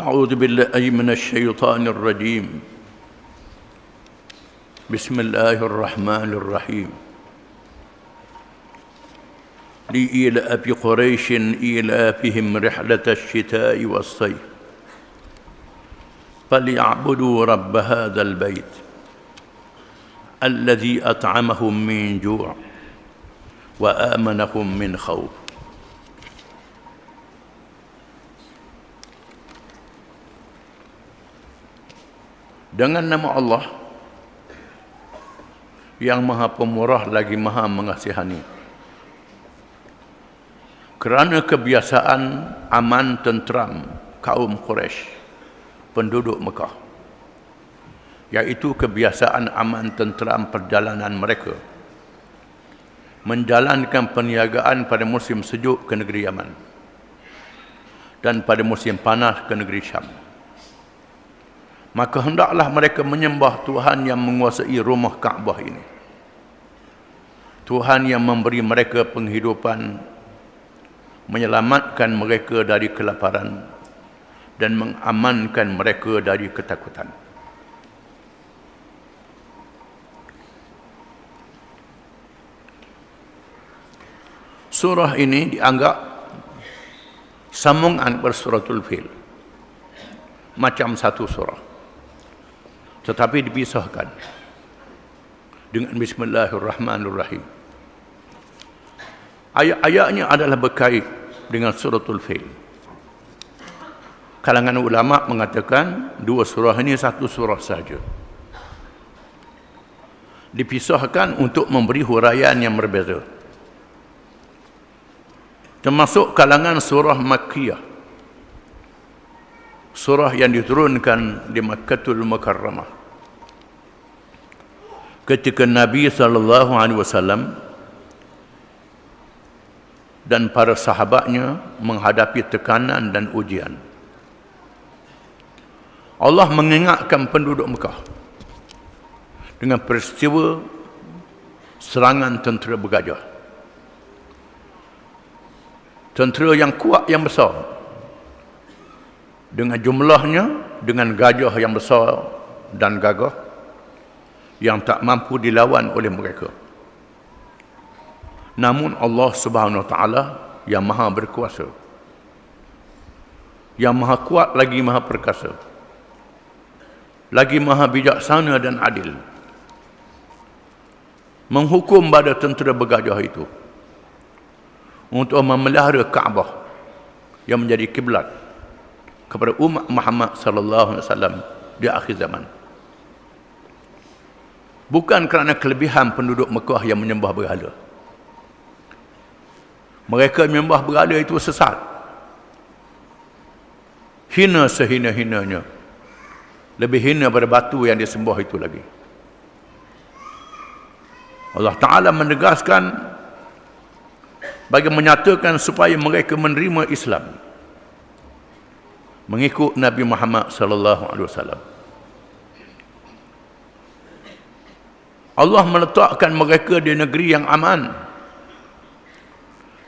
أعوذ بالله من الشيطان الرجيم بسم الله الرحمن الرحيم لإيلاف قريش إيلافهم رحلة الشتاء والصيف فليعبدوا رب هذا البيت الذي أطعمهم من جوع وآمنهم من خوف. Dengan nama Allah yang Maha Pemurah lagi Maha Mengasihani. Kerana kebiasaan aman tentram kaum Quraisy, penduduk Mekah, iaitu kebiasaan aman tentram perjalanan mereka menjalankan perniagaan pada musim sejuk ke negeri Yaman dan pada musim panas ke negeri Syam. Maka hendaklah mereka menyembah Tuhan yang menguasai rumah Kaabah ini. Tuhan yang memberi mereka penghidupan, menyelamatkan mereka dari kelaparan dan mengamankan mereka dari ketakutan. Surah ini dianggap sambungan bersuratul Fil, macam satu surah, tetapi dipisahkan dengan Bismillahirrahmanirrahim. Ayat-ayatnya adalah berkait dengan suratul Fil. Kalangan ulama mengatakan dua surah ini satu surah saja. Dipisahkan untuk memberi huraian yang berbeza. Termasuk kalangan surah Makkiyah, surah yang diturunkan di Makkatul Mukarramah ketika Nabi SAW dan para sahabatnya menghadapi tekanan dan ujian. Allah mengingatkan penduduk Mekah dengan peristiwa serangan tentera bergajah, tentera yang kuat, yang besar, dengan jumlahnya, dengan gajah yang besar dan gagah yang tak mampu dilawan oleh mereka. Namun Allah Subhanahu Wa Taala yang Maha berkuasa, yang Maha kuat lagi Maha perkasa, lagi Maha bijaksana dan adil, menghukum pada tentera bergajah itu untuk memelihara Kaabah yang menjadi kiblat kepada umat Muhammad sallallahu alaihi wasallam di akhir zaman. Bukan kerana kelebihan penduduk Mekah yang menyembah berhala. Mereka menyembah berhala itu sesat, hina sehina-hinanya, lebih hina pada batu yang disembah itu lagi. Allah Ta'ala menegaskan bagi menyatakan supaya mereka menerima Islam, mengikut Nabi Muhammad sallallahu alaihi wasallam. Allah meletakkan mereka di negeri yang aman,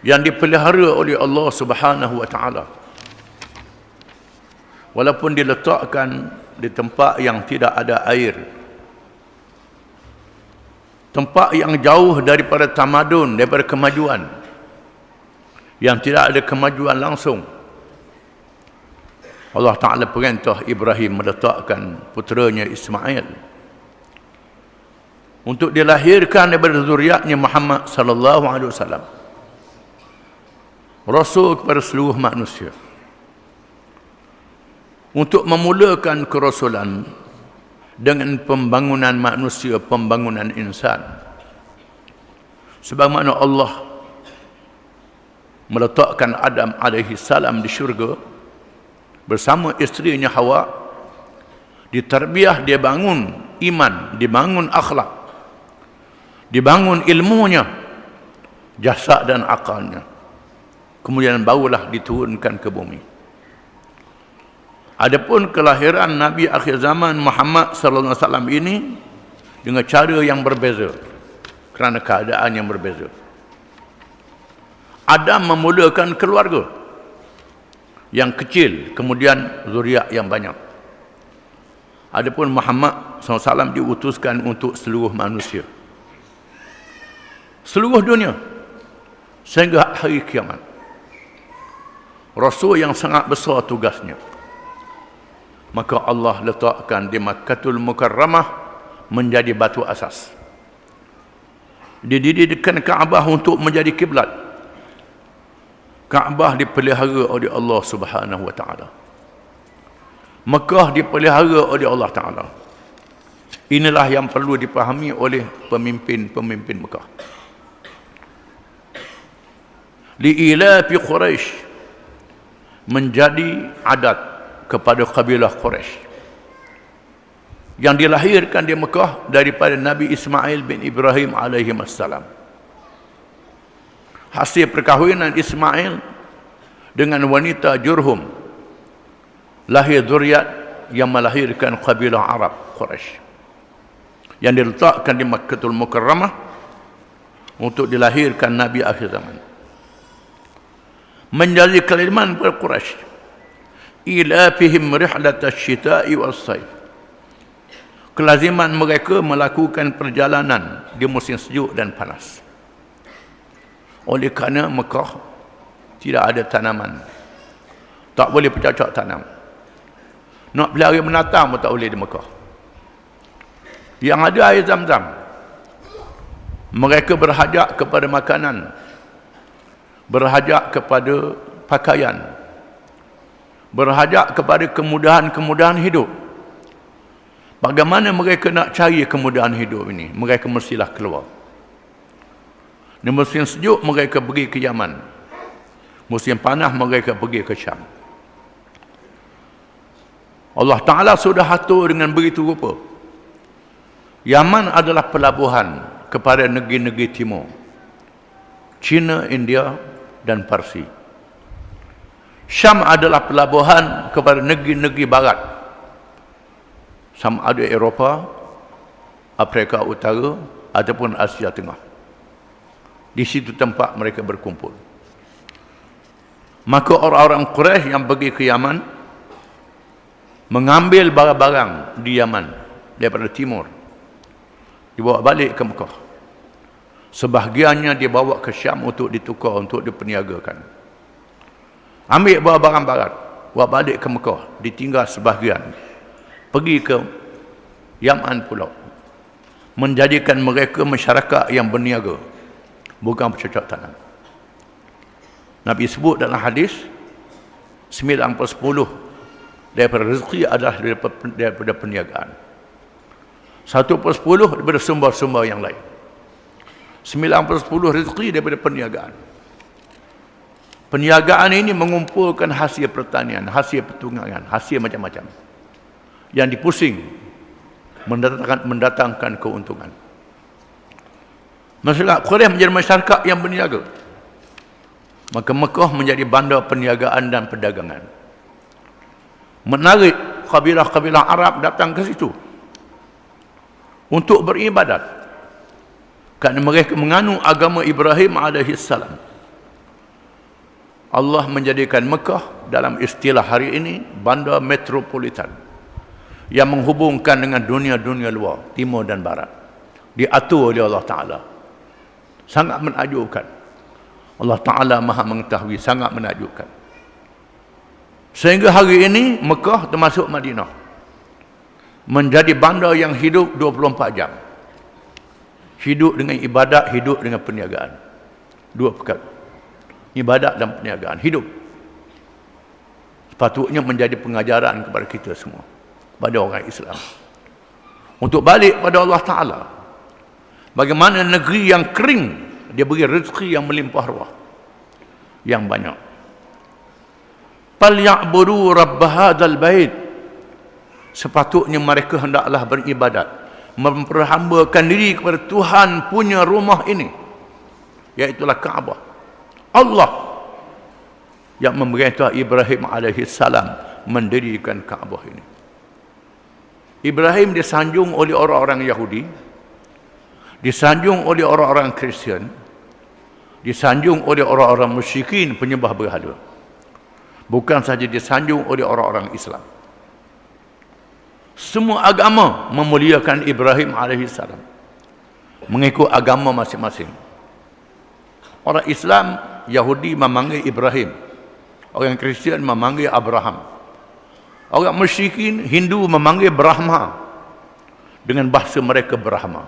yang dipelihara oleh Allah Subhanahu wa Ta'ala. Walaupun diletakkan di tempat yang tidak ada air, tempat yang jauh daripada tamadun, daripada kemajuan, yang tidak ada kemajuan langsung. Allah Ta'ala perintah Ibrahim meletakkan puteranya Ismail untuk dilahirkan daripada zuriatnya Muhammad sallallahu alaihi wasallam, rasul kepada seluruh manusia, untuk memulakan kerasulan dengan pembangunan manusia, pembangunan insan. Sebagaimana Allah meletakkan Adam alaihi salam di syurga bersama isterinya Hawa, ditarbiyah, dia bangun iman, dibangun akhlak, dibangun ilmunya, jasad dan akalnya. Kemudian barulah diturunkan ke bumi. Adapun kelahiran Nabi akhir zaman Muhammad sallallahu alaihi wasallam ini dengan cara yang berbeza kerana keadaan yang berbeza. Adam memulakan keluarga yang kecil, kemudian zuriat yang banyak. Adapun Muhammad SAW diutuskan untuk seluruh manusia, seluruh dunia, sehingga hari kiamat. Rasul yang sangat besar tugasnya. Maka Allah letakkan di Makkatul Mukarramah menjadi batu asas. Didirikan Kaabah untuk menjadi kiblat. Kaabah dipelihara oleh Allah Subhanahu wa taala. Mekah dipelihara oleh Allah Taala. Inilah yang perlu dipahami oleh pemimpin-pemimpin Mekah. Li'ilafi Quraisy, menjadi adat kepada kabilah Quraisy yang dilahirkan di Mekah daripada Nabi Ismail bin Ibrahim alaihi wassalam. Hasil perkahwinan Ismail dengan wanita Jurhum, lahir zuriat yang melahirkan kabilah Arab Quraisy yang diletakkan di Makkatul Mukarramah untuk dilahirkan Nabi akhir zaman. Menjadi kalimat kepada Quraisy, ilafihim rihlat asy-syita'i was-sayf, kelaziman mereka melakukan perjalanan di musim sejuk dan panas. Oleh kerana Mekah tidak ada tanaman, tak boleh bercocok tanam. Nak pelihara binatang pun tak boleh di Mekah. Yang ada air Zam-Zam. Mereka berhajat kepada makanan, berhajat kepada pakaian, berhajat kepada kemudahan-kemudahan hidup. Bagaimana mereka nak cari kemudahan hidup ini? Mereka mestilah keluar. Di musim sejuk mereka pergi ke Yaman, musim panas mereka pergi ke Syam. Allah Ta'ala sudah atur dengan begitu rupa. Yaman adalah pelabuhan kepada negeri-negeri timur, China, India dan Parsi. Syam adalah pelabuhan kepada negeri-negeri barat, sama ada Eropah, Afrika Utara ataupun Asia Tengah. Di situ tempat mereka berkumpul. Maka orang-orang Quraisy yang pergi ke Yaman mengambil barang-barang di Yaman daripada timur, dibawa balik ke Mekah. Sebahagiannya dibawa ke Syam untuk ditukar, untuk diperniagakan. Ambil barang-barang barat, bawa balik ke Mekah, ditinggal sebahagian, pergi ke Yaman pula, menjadikan mereka masyarakat yang berniaga, bukan bercocok tanam. Nabi sebut dalam hadis 9/10 daripada rezeki adalah daripada perniagaan. 1/10 daripada sumber-sumber yang lain. 9/10 rezeki daripada perniagaan. Perniagaan ini mengumpulkan hasil pertanian, hasil pertunggangan, hasil macam-macam yang dipusing, mendatangkan keuntungan. Masyarakat Quraisy menjadi masyarakat yang berniaga. Maka Mekah menjadi bandar perniagaan dan perdagangan. Menarik kabilah-kabilah Arab datang ke situ untuk beribadat, kerana mereka menganut agama Ibrahim alaihissalam. Allah menjadikan Mekah dalam istilah hari ini bandar metropolitan yang menghubungkan dengan dunia-dunia luar, timur dan barat. Diatur oleh Allah Ta'ala. Sangat menakjubkan. Allah Ta'ala maha mengetahui, sangat menakjubkan. Sehingga hari ini Mekah termasuk Madinah menjadi bandar yang hidup 24 jam. Hidup dengan ibadat, hidup dengan perniagaan. Dua perkara. Ibadat dan perniagaan. Hidup. Sepatutnya menjadi pengajaran kepada kita semua, pada orang Islam, untuk balik pada Allah Ta'ala. Bagaimana negeri yang kering, dia beri rezeki yang melimpah ruah, yang banyak. Falyabudu rabb hadzal bait, sepatutnya mereka hendaklah beribadat, memperhambakan diri kepada Tuhan punya rumah ini, iaitulah Kaabah. Allah yang memerintah Ibrahim alaihissalam mendirikan Kaabah ini. Ibrahim disanjung oleh orang-orang Yahudi, disanjung oleh orang-orang Kristian, disanjung oleh orang-orang musyrikin penyembah berhala. bukan sahaja disanjung oleh orang-orang Islam. Semua agama memuliakan Ibrahim alaihissalam, mengikut agama masing-masing. Orang Islam, Yahudi memanggil Ibrahim, orang Kristian memanggil Abraham, orang musyrikin Hindu memanggil Brahma dengan bahasa mereka Brahma.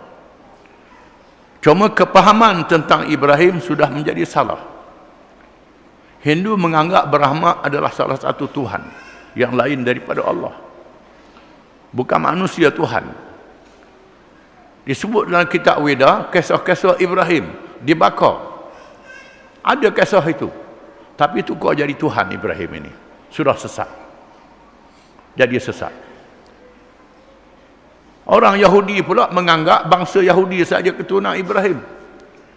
Cuma kepahaman tentang Ibrahim sudah menjadi salah. Hindu menganggap Brahma adalah salah satu Tuhan yang lain daripada Allah, bukan manusia Tuhan. Disebut dalam kitab Weda, kisah-kisah Ibrahim dibakar. Ada kisah itu, tapi itu kau jadi Tuhan Ibrahim ini. Sudah sesat. Jadi sesat. Orang Yahudi pula menganggap bangsa Yahudi saja keturunan Ibrahim.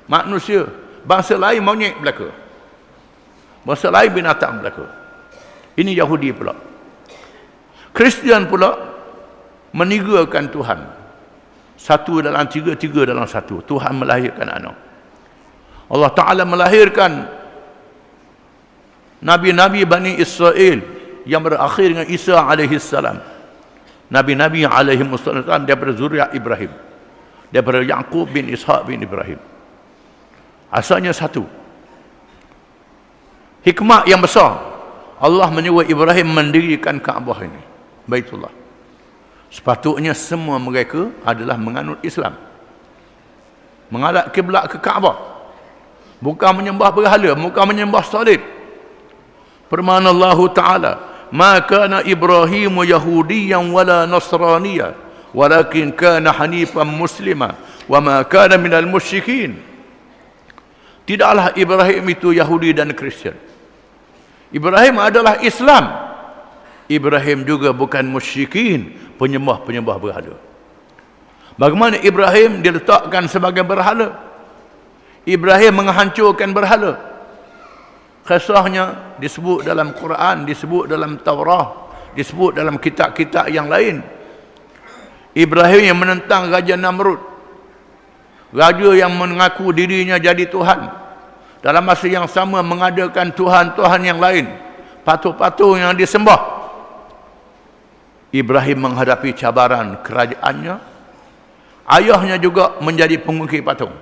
Manusia. Bangsa lain monyet belaka. Bangsa lain binatang belaka. Ini Yahudi pula. Kristian pula meninggalkan Tuhan. Satu dalam tiga, tiga dalam satu. Tuhan melahirkan anak. Allah Ta'ala melahirkan Nabi-Nabi Bani Israel yang berakhir dengan Isa alaihissalam. Nabi-Nabi alaihissalam daripada zuriat Ibrahim, daripada Yaqub bin Ishaq bin Ibrahim. Asalnya satu. Hikmah yang besar, Allah menyuruh Ibrahim mendirikan Kaabah ini, Baitullah. Sepatutnya semua mereka adalah menganut Islam, menghadap kiblat ke Kaabah, bukan menyembah berhala, bukan menyembah salib. Firman Allah Ta'ala, "Ma kana Ibrahimu Yahudiyan wala Nasraniya, walakin kana hanifan muslima, wa ma kana minal musyrikin." Tidaklah Ibrahim itu Yahudi dan Kristian. Ibrahim adalah Islam. Ibrahim juga bukan musyrikin, penyembah-penyembah berhala. Bagaimana Ibrahim diletakkan sebagai berhala? Ibrahim menghancurkan berhala. Kisahnya disebut dalam Quran, disebut dalam Taurah, disebut dalam kitab-kitab yang lain. Ibrahim yang menentang Raja Namrud, raja yang mengaku dirinya jadi Tuhan, dalam masa yang sama mengadakan Tuhan-Tuhan yang lain, patung-patung yang disembah. Ibrahim menghadapi cabaran kerajaannya. Ayahnya juga menjadi pengukir patung.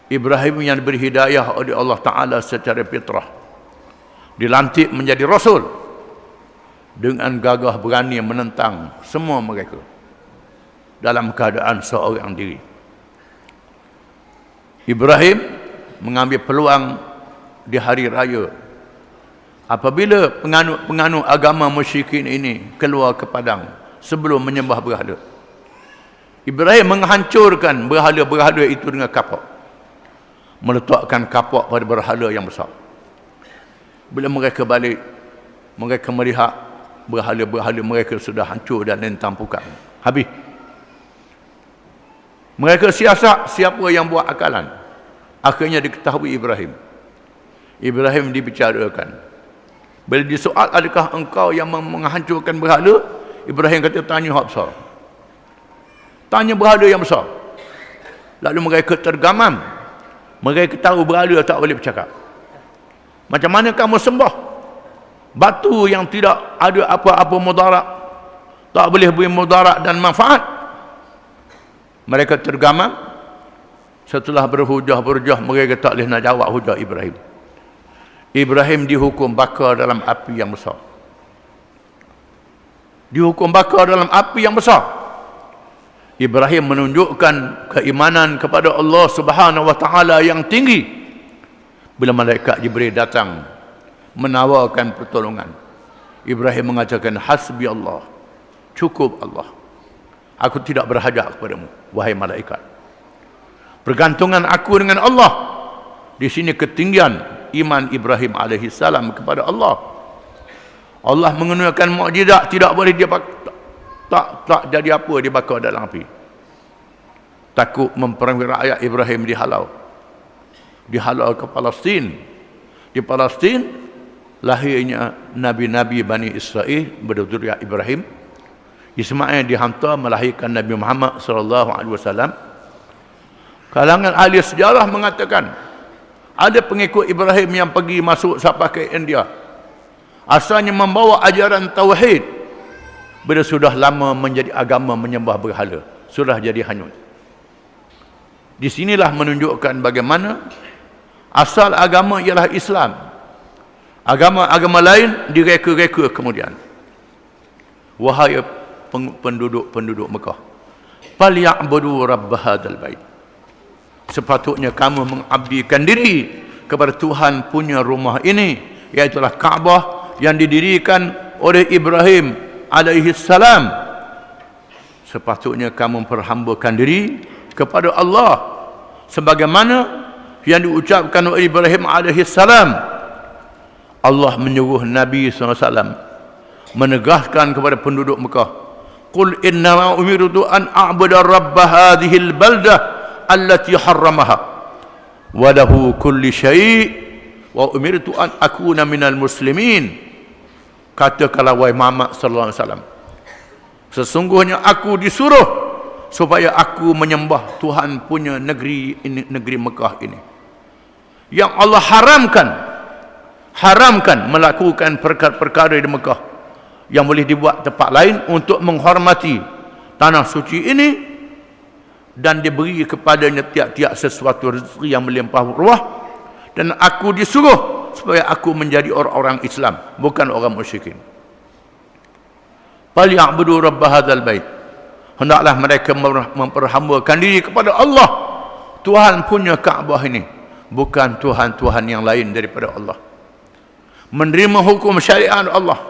Ibrahim yang diberi hidayah oleh Allah Ta'ala secara fitrah, dilantik menjadi Rasul, dengan gagah berani menentang semua mereka dalam keadaan seorang diri. Ibrahim mengambil peluang di hari raya apabila penganut agama musyrikin ini keluar ke padang sebelum menyembah berhala. Ibrahim menghancurkan berhala-berhala itu dengan kapak, meletakkan kapak pada berhala yang besar. Bila mereka balik, mereka melihat berhala-berhala mereka sudah hancur dan lentang pukang, habis. Mereka siasat siapa yang buat akalan. Akhirnya diketahui Ibrahim. Ibrahim dibicarakan. Bila disoal, adakah engkau yang menghancurkan berhala? Ibrahim kata, tanya hak besar. Tanya berhala yang besar. Lalu mereka tergamam. Mereka tahu berhala tak boleh bercakap. Macam mana kamu sembah batu yang tidak ada apa-apa mudarat, tak boleh beri mudarat dan manfaat? Mereka tergamam. Setelah berhujah-berhujah, mereka tak boleh nak jawab hujah Ibrahim. Ibrahim dihukum bakar dalam api yang besar. Dihukum bakar dalam api yang besar. Ibrahim menunjukkan keimanan kepada Allah Subhanahu wa Ta'ala yang tinggi. Bila malaikat Jibril datang menawarkan pertolongan, Ibrahim mengatakan, hasbi Allah, cukup Allah, aku tidak berhajat kepadamu wahai malaikat. Pergantungan aku dengan Allah. Di sini ketinggian iman Ibrahim alaihissalam kepada Allah. Allah mengenakan mukjizat, tidak boleh dia tak jadi apa, dibakar dalam api. Takut memperangi rakyat, Ibrahim dihalau ke Palestin. Di Palestin lahirnya Nabi-Nabi Bani Israel berduriat Ibrahim. Ismail dihantar melahirkan Nabi Muhammad SAW. Kalangan ahli sejarah mengatakan ada pengikut Ibrahim yang pergi masuk sampai ke India, asalnya membawa ajaran tauhid, bila sudah lama menjadi agama menyembah berhala, sudah jadi hanyut. Di sinilah menunjukkan bagaimana asal agama ialah Islam. Agama-agama lain direka-reka kemudian. Wahai penduduk-penduduk Mekah, falya'budu rabb hadzal bait. Sepatutnya kamu mengabdikan diri kepada Tuhan punya rumah ini, iaitu Kaabah yang didirikan oleh Ibrahim alaihi salam. Sepatutnya kamu perhambakan diri kepada Allah sebagaimana yang diucapkan oleh Ibrahim alaihi salam. Allah menyuruh Nabi SAW menegaskan kepada penduduk Mekah, qul innama umirtu an a'budu rabb hadhihi al-baldah allati harramaha wa lahu kulli syai' wa umirtu an akuna minal muslimin. Katakanlah wahai Muhammad sallallahu alaihi wasallam, sesungguhnya aku disuruh supaya aku menyembah Tuhan punya negeri ini, negeri Mekah ini, yang Allah haramkan melakukan perkara-perkara di Mekah yang boleh dibuat tempat lain untuk menghormati tanah suci ini, dan diberi kepadanya tiap-tiap sesuatu rezeki yang melimpah ruah, dan aku disuruh supaya aku menjadi orang-orang Islam, bukan orang musyrikin. Falya'budu rabb hadzal bait, hendaklah mereka memperhambakan diri kepada Allah, Tuhan punya Kaabah ini, bukan Tuhan-Tuhan yang lain daripada Allah. Menerima hukum syariat Allah,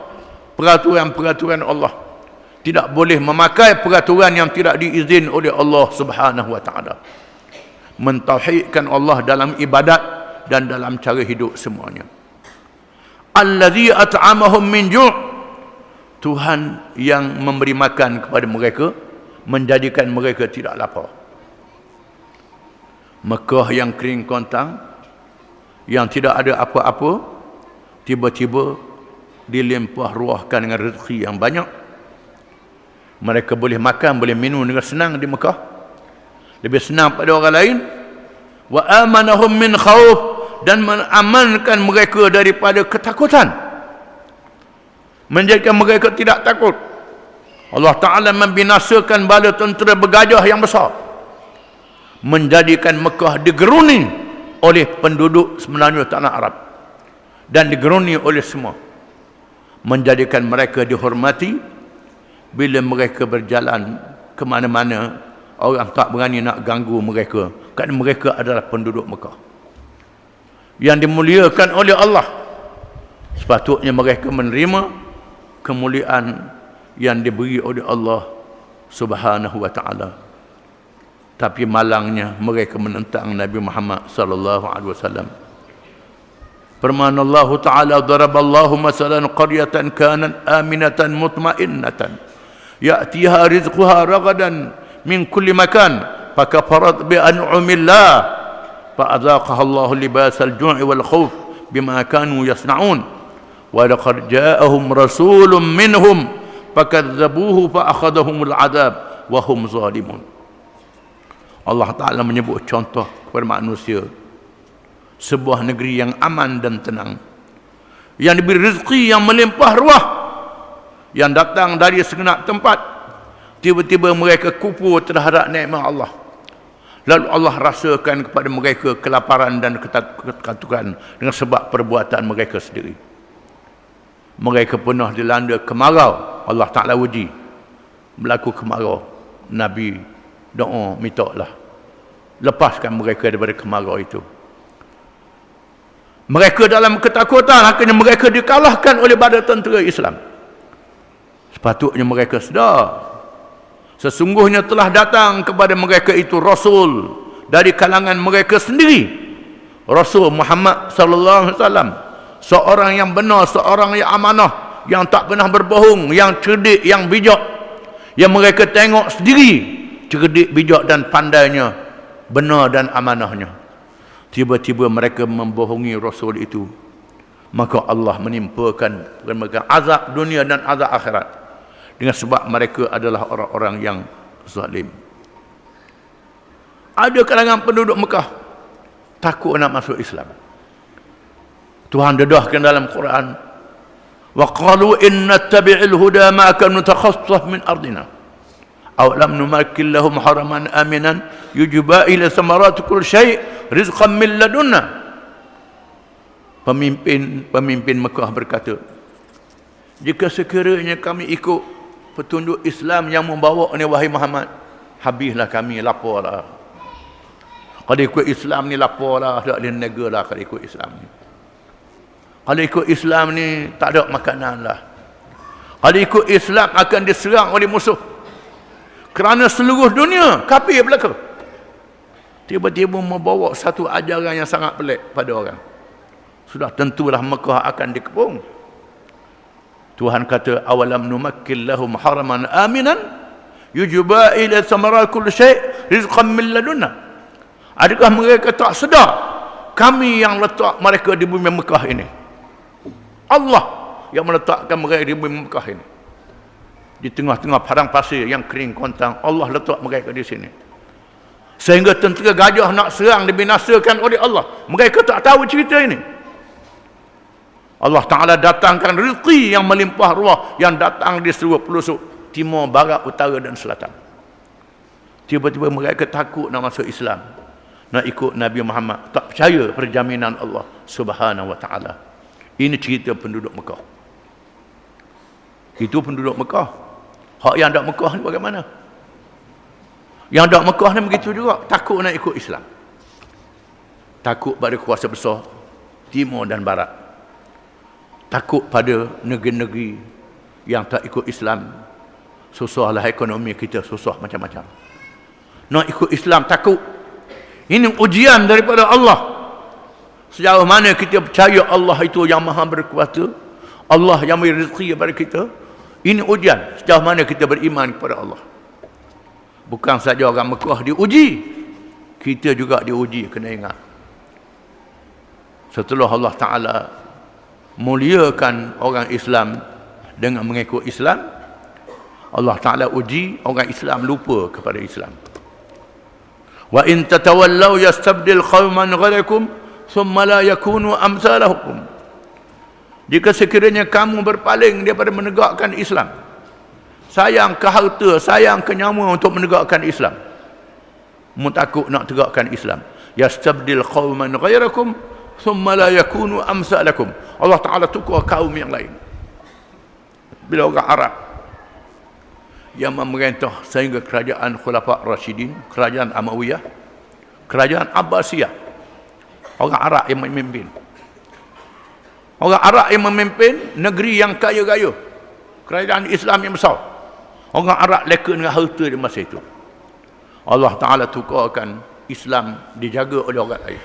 peraturan-peraturan Allah. Tidak boleh memakai peraturan yang tidak diizin oleh Allah Subhanahu wa taala. Mentauhidkan Allah dalam ibadat dan dalam cara hidup semuanya. Allazi at'amahum min ju', Tuhan yang memberi makan kepada mereka, menjadikan mereka tidak lapar. Mekah yang kering kontang, yang tidak ada apa-apa, tiba-tiba dilimpah ruahkan dengan rezeki yang banyak. Mereka boleh makan, boleh minum dengan senang di Mekah, lebih senang pada orang lain. Wa amanahum min khauf, dan mengamankan mereka daripada ketakutan, menjadikan mereka tidak takut. Allah Ta'ala membinasakan bala tentera bergajah yang besar, menjadikan Mekah digeruni oleh penduduk sebenarnya tanah Arab, dan digeruni oleh semua, menjadikan mereka dihormati. Bila mereka berjalan ke mana-mana, orang tak berani nak ganggu mereka, kerana mereka adalah penduduk Mekah yang dimuliakan oleh Allah. Sepatutnya mereka menerima kemuliaan yang diberi oleh Allah Subhanahu wa taala. Tapi malangnya mereka menentang Nabi Muhammad sallallahu alaihi wasallam. Firman Allah Ta'ala, daraballahu masalan qaryatan kanat aminatan mutmainnatan ya'tiha rizquha ragadan min kulli makan fakafarat bi an'amillah fa'adhaqaha Allah libasal ju'i wal khawf bima kanu yasna'un wa laqad ja'ahum rasulun minhum fakadzabuhu fa'akhadhahumul 'adab wa hum zalimun. Allah Ta'ala menyebut contoh kepada manusia sebuah negeri yang aman dan tenang, yang diberi rezeki yang melimpah ruah, yang datang dari segenap tempat. Tiba-tiba mereka kufur terhadap nikmat Allah, lalu Allah rasakan kepada mereka kelaparan dan ketakutan dengan sebab perbuatan mereka sendiri. Mereka pernah dilanda kemarau, Allah Ta'ala uji, berlaku kemarau. Nabi doa, mintalah lepaskan mereka daripada kemarau itu. Mereka dalam ketakutan, akhirnya mereka dikalahkan oleh badan tentera Islam. Sepatutnya mereka sedar, sesungguhnya telah datang kepada mereka itu Rasul dari kalangan mereka sendiri, Rasul Muhammad sallallahu alaihi wasallam, seorang yang benar, seorang yang amanah, yang tak pernah berbohong, yang cerdik, yang bijak, yang mereka tengok sendiri cerdik, bijak dan pandainya, benar dan amanahnya. Tiba-tiba mereka membohongi Rasul itu, maka Allah menimpakan mereka azab dunia dan azab akhirat, dengan sebab mereka adalah orang-orang yang zalim. Ada kalangan penduduk Mekah takut nak masuk Islam. Tuhan dedahkan dalam Quran, Wa qalu inna tabi'il huda ma'aka nutakhassaf min ardina. Aw lam numakkin lahum haraman aminan yujba ila samarat kulli syai' rizqan min ladunna. Pemimpin Mekah berkata, jika sekiranya kami ikut petunjuk Islam yang membawa ni wahai Muhammad, habislah kami, laporlah. Kalau ikut Islam ni laporlah, tak boleh negara kalau ikut Islam ni. Kalau ikut Islam ni tak ada makanan lah. Kalau ikut Islam akan diserang oleh musuh. Kerana seluruh dunia kafir belaka. Tiba-tiba membawa satu ajaran yang sangat pelik pada orang. Sudah tentulah Mekah akan dikepung. Tuhan kata, awalam numakkil lahum haraman aminan yujba ila samarat kulli syai' rizqan min ladunna. Adakah mereka tak sedar kami yang letak mereka di bumi Mekah ini? Allah yang meletakkan mereka di bumi Mekah ini. Di tengah-tengah padang pasir yang kering kontang, Allah letak mereka di sini. Sehingga tentera gajah nak serang dibinasakan oleh Allah. Mereka tak tahu cerita ini. Allah Ta'ala datangkan rezeki yang melimpah ruah yang datang di seluruh pelosok timur, barat, utara dan selatan. Tiba-tiba mereka takut nak masuk Islam, nak ikut Nabi Muhammad, tak percaya perjaminan Allah Subhanahu wa Ta'ala. Ini cerita penduduk Mekah. Itu penduduk Mekah. Hak yang tak Mekah ni bagaimana? Yang tak Mekah ni begitu juga, takut nak ikut Islam. Takut pada kuasa besar timur dan barat. Takut pada negeri-negeri yang tak ikut Islam. Susahlah ekonomi kita, susah macam-macam. Nak ikut Islam takut. Ini ujian daripada Allah. Sejauh mana kita percaya Allah itu yang maha berkuasa, Allah yang beri rezeki kepada kita. Ini ujian. Sejauh mana kita beriman kepada Allah. Bukan saja orang Mekah diuji, kita juga diuji, kena ingat. Setelah Allah Ta'ala muliakan orang Islam dengan mengikut Islam, Allah Ta'ala uji orang Islam lupa kepada Islam. Wa in tatawallaw yastabdil qauman ghayrakum thumma la yakunu amsalakum. Jika sekiranya kamu berpaling daripada menegakkan Islam, sayang ke harta, sayang ke nyawa untuk menegakkan Islam, mu takut nak tegakkan Islam, yastabdil qauman ghayrakum thumma la yakunu amsalakum. Allah Ta'ala tukar kaum yang lain. Bila orang Arab yang memerintah sehingga kerajaan Khulafa' Rashidin, kerajaan Amawiyah, kerajaan Abbasiyah, orang Arab yang memimpin. Orang Arab yang memimpin negeri yang kaya raya, kerajaan Islam yang besar. Orang Arab leka dengan harta di masa itu. Allah Ta'ala tukarkan Islam dijaga oleh orang lain.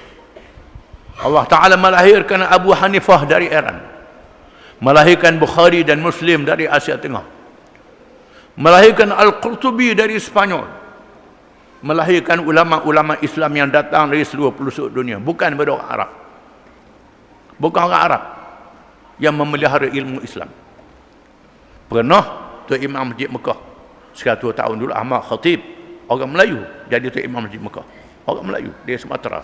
Allah Ta'ala melahirkan Abu Hanifah dari Iran, melahirkan Bukhari dan Muslim dari Asia Tengah, melahirkan Al-Qurtubi dari Spanyol, melahirkan ulama-ulama Islam yang datang dari seluruh pelosok dunia. Bukan daripada orang Arab, bukan orang Arab yang memelihara ilmu Islam. Pernah Tuan Imam Masjid Mekah 100 tahun dulu, Ahmad Khatib, orang Melayu, jadi Tuan Imam Masjid Mekah. Orang Melayu dari Sumatera,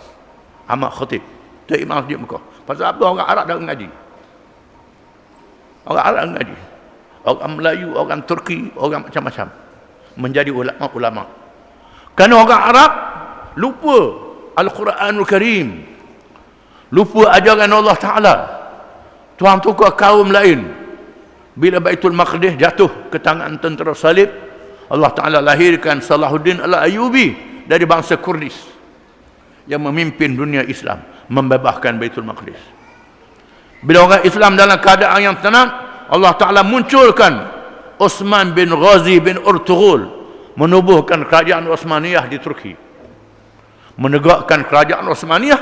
Ahmad Khatib, Tuan Imam Masjid Mekah. Pasal apa? Orang Arab dah mengaji. Orang Arab mengaji. Orang Melayu, orang Turki, orang macam-macam menjadi ulama-ulama. Kerana orang Arab lupa Al-Quranul Karim, lupa ajaran Allah Ta'ala. Tuhan tukar kaum lain. Bila Baitul Maqdis jatuh ke tangan tentera salib, Allah Ta'ala lahirkan Salahuddin Al-Ayyubi dari bangsa Kurdis yang memimpin dunia Islam, membebaskan Baitul Maqdis. Bila orang Islam dalam keadaan yang tenang, Allah Ta'ala munculkan Osman bin Ghazi bin Urtughul, menubuhkan kerajaan Osmaniyah di Turki, menegakkan kerajaan Osmaniyah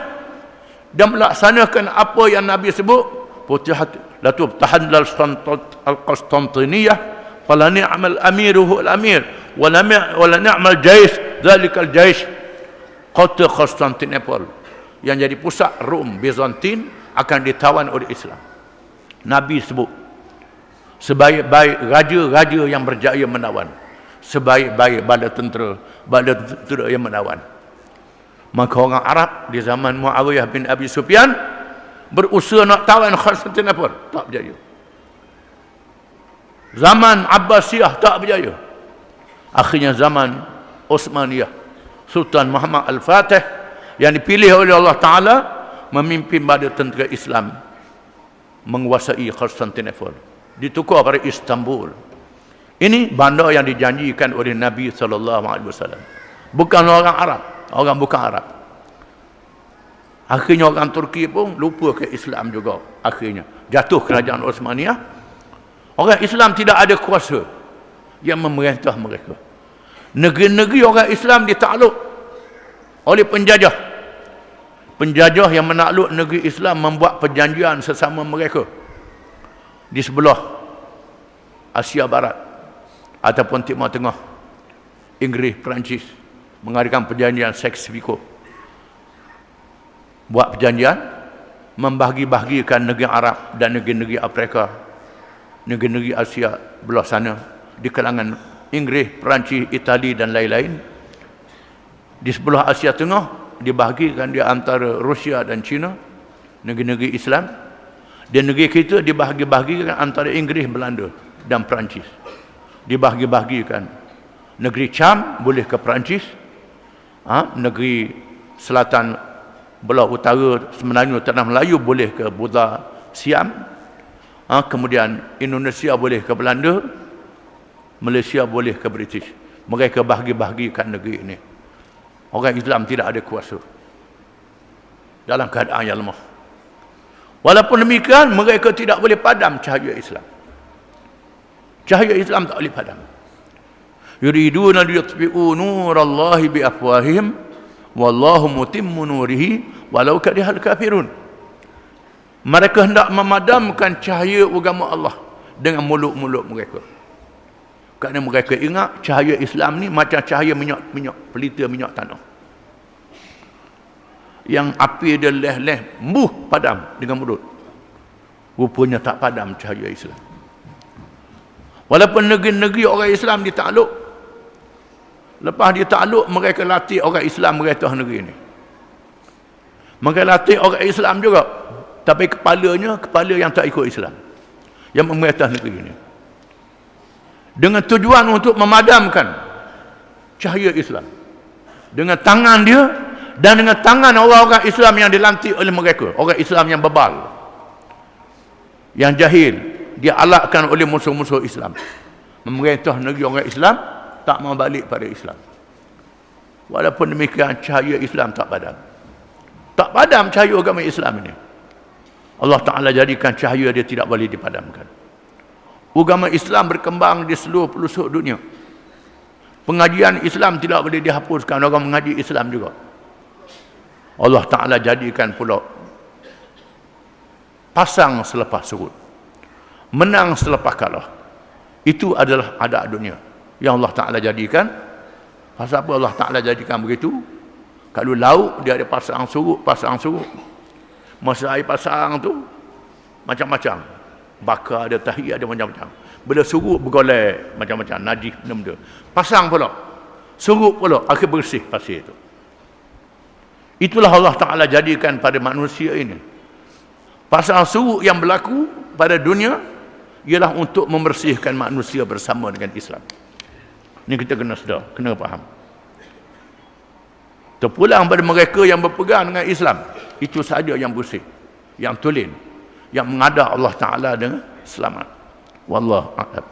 dan melaksanakan apa yang Nabi sebut, Futihat latub tahan al-Qastantiniyah fala ni'mal amiruhu al-amir wala ni'mal jaysh dzalikal jaysh kota Konstantinopel yang jadi pusat Rom Bizantin akan ditawan oleh Islam. Nabi sebut sebaik-baik raja-raja yang berjaya menawan, sebaik-baik bala tentera yang menawan. Maka orang Arab di zaman Muawiyah bin Abi Sufyan berusaha nak tawan Konstantinopel, tak berjaya. Zaman Abbasiyah tak berjaya. Akhirnya zaman Osmaniyah, Sultan Muhammad Al-Fatih yang dipilih oleh Allah Ta'ala memimpin pada tentera Islam menguasai Konstantinopel, ditukar pada Istanbul. Ini bandar yang dijanjikan oleh Nabi SAW. Bukan orang Arab, orang bukan Arab. Akhirnya orang Turki pun lupa ke Islam juga. Akhirnya jatuh kerajaan Osmaniyah. Orang Islam tidak ada kuasa yang memerintah mereka. Negeri-negeri orang Islam ditakluk oleh penjajah. Penjajah yang menakluk negeri Islam membuat perjanjian sesama mereka di sebelah Asia Barat ataupun Timur Tengah. Inggeris, Perancis mengadakan perjanjian Sykes-Picot. Buat perjanjian membahagi-bahagikan negeri Arab dan negeri-negeri Afrika, negeri-negeri Asia belah sana di kalangan Inggeris, Perancis, Itali dan lain-lain. Di sebelah Asia Tengah dibahagikan di antara Rusia dan China, negeri-negeri Islam. Dan negeri kita dibahagi-bahagikan antara Inggeris, Belanda dan Perancis. Dibahagi-bahagikan. Negeri Cham boleh ke Perancis, negeri selatan belah utara Semenanjung Tanah Melayu boleh ke Buddha Siam, kemudian Indonesia boleh ke Belanda, Malaysia boleh ke British. Mereka bahagi-bahagikan negeri ini. Orang Islam tidak ada kuasa dalam keadaan yang lemah. Walaupun demikian, mereka tidak boleh padam cahaya Islam. Cahaya Islam tak boleh padam. Yuriduna liyutfi'u nurallahi biafwahihim wallahu mutimmu nurihi walau karihal kafirun. Mereka hendak memadamkan cahaya agama Allah dengan mulut-mulut mereka. Kerana mereka ingat cahaya Islam ni macam cahaya minyak pelita minyak tanah. Yang api dia leh-leh, padam dengan mulut. Rupanya tak padam cahaya Islam. Walaupun negeri-negeri orang Islam ditakluk, lepas ditakluk mereka latih orang Islam merintah negeri ini. Mereka latih orang Islam juga, tapi kepalanya kepala yang tak ikut Islam, yang memerintah negeri ini, dengan tujuan untuk memadamkan cahaya Islam dengan tangan dia dan dengan tangan orang-orang Islam yang dilantik oleh mereka, orang Islam yang bebal, yang jahil, dia alakkan oleh musuh-musuh Islam, memerintah negeri orang Islam tak mau balik pada Islam. Walaupun demikian cahaya Islam tak padam. Tak padam cahaya agama Islam ini. Allah Ta'ala jadikan cahaya dia tidak boleh dipadamkan. Agama Islam berkembang di seluruh pelosok dunia. Pengajian Islam tidak boleh dihapuskan, orang mengaji Islam juga. Allah Ta'ala jadikan pula pasang selepas surut, menang selepas kalah. Itu adalah adat dunia yang Allah Ta'ala jadikan. Pasal apa Allah Ta'ala jadikan begitu? Kalau laut dia ada pasang surut. Masa air pasang tu macam-macam, bakar ada, tahi ada, macam-macam. Bila surut bergolek macam-macam, najis benda-benda. Pasang pula, surut pula, akhir bersih pasir itu. Itulah Allah Ta'ala jadikan pada manusia ini. Pasang surut yang berlaku pada dunia ialah untuk membersihkan manusia bersama dengan Islam. Ini kita kena sedar, kena faham. Terpulang pada mereka yang berpegang dengan Islam, itu sahaja yang bersih, yang tulen, yang mengadap Allah Ta'ala dengan selamat. Wallahu a'lam.